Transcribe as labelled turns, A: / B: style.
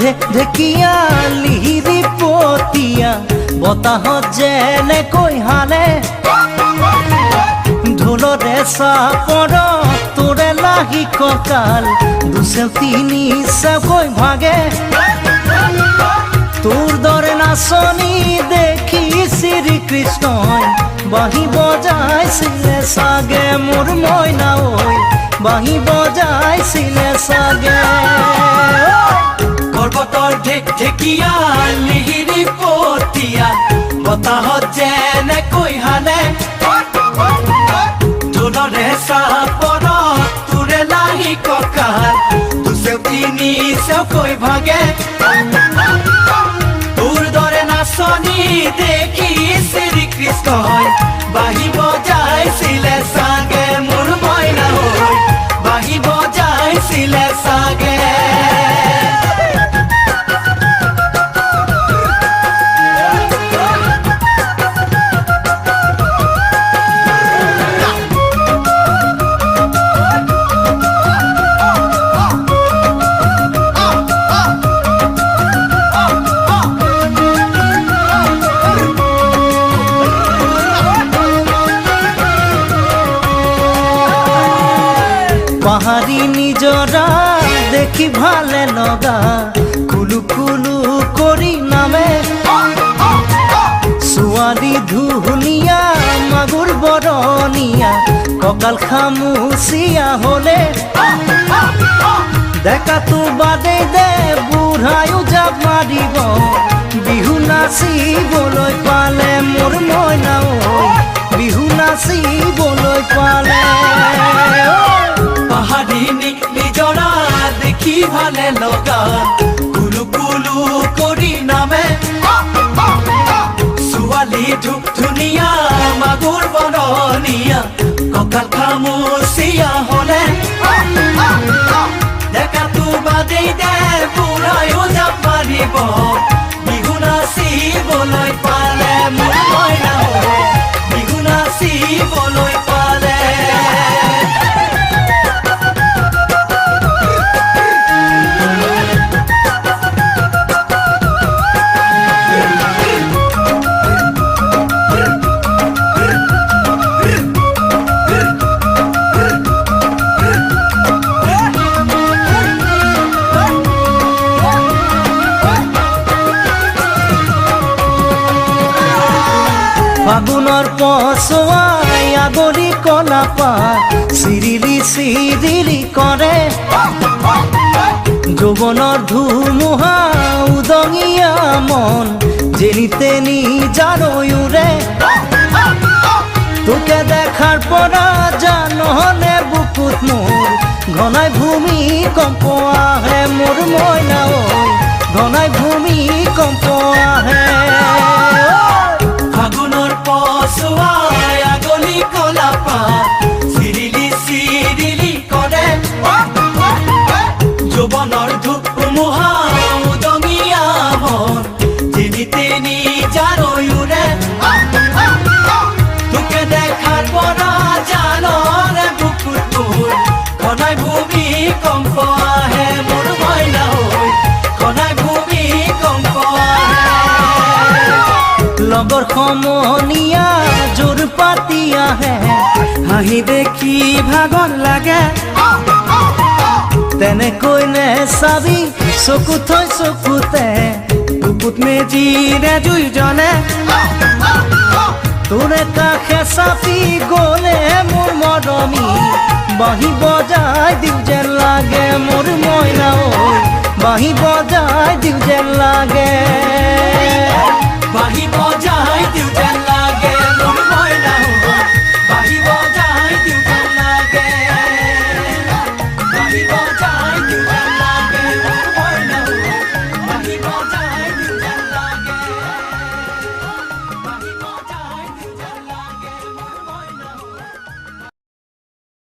A: ঢেকিয়া লিহিৰি পতিয়া বতাহত যেনেকৈ হালে ঢোলৰে চাপৰ তোৰে লাহি কঁকাল দুচেও তিনি চেওকৈ ভাগে তোৰ দৰে নাচনি দেখি শ্ৰীকৃষ্ণই বাঁহী বজাইছিলে চাগে মোৰ মইনা ঐ বাঁহী বজাইছিলে চাগে
B: পৰ্বতৰ ঢেকিয়া লিহিৰি পতিয়া বতাহত যেনেকৈ হালে ঢোলৰে চাপৰত তোৰে লাহি কঁকাল দুচেও তিনি চেওকৈ ভাগে তোৰ দৰে নাচনি দেখি শ্ৰীকৃষ্ণই বাঁহী বজাইছিলে চাগে মোৰ মইনা ঐ বাঁহী বজাইছিলে চাগে
A: পাহাড়ি নিজৰা দেখি ভালে লগা কুলু কুলু কৰি নামে ছোৱালী ধুনীয়া মাগুৰ বৰণীয়া কঁকাল খামুচিয়া হলে ডেকাটো বাদে দে বুঢ়ায়ো জাপ মাৰিব বিহু নাচিবলৈ পালে মোৰ মইনা ঐ বিহু নাচিবলৈ পালে
B: পাহাড়ি নিজৰা দেখি ভালে লগা কুলু কুলু কৰি নামে ছোৱালী ধুনীয়া মাগুৰ বৰণীয়া কঁকাল খামুচিয়া হলে ডেকাটো বাদেই দে বুঢ়ায়ো জাপ মাৰিব বিহু নাচিবলৈ পালে মোৰ মইনা ঐ বিহু নাচিবলৈ পালে
A: ফাগুনৰ পছুৱাই আগৰি কলাপাত চিৰিলি চিৰিলি কৰে যৌৱনৰ ধুমুহা উদঙিয়া মন যেনি তেনি জানৈৰে তোকে দেখাৰ পৰা জানহলে বুকুত মোৰ ঘনাই ভূমিকম্প আহে মোৰ মইনা ঐ ঘনাই ভূমিকম্প আহে
B: ফাগুনৰ পছুৱাই আগলি কলাপাত চিৰিলি চিৰিলি কৰে যৌৱনৰ ধুমুহা উদঙিয়া মন যেনি তেনি জানৈৰে তোকে দেখাৰ পৰা জানৰে বুকুত মোৰ ঘনাই ভূমিকম্প আহে মোৰ মইনা ঐ ঘনাই ভূমিকম্প আহে
A: লগৰ সমনীয়া জোৰ পাতি আহে হাঁহি দেখি ভাগৰ লাগে তেনেকৈ নেচাবি চকু থৈ চকুতে বুকুত মেজিৰে জুই জ্বলে তোৰে কাষে চাপি গলে মোৰ মৰমী বাঁহী বজাই দিওঁ যেন লাগে মোৰ মইনা ঐ বাঁহী বজাই দিওঁ যেন লাগে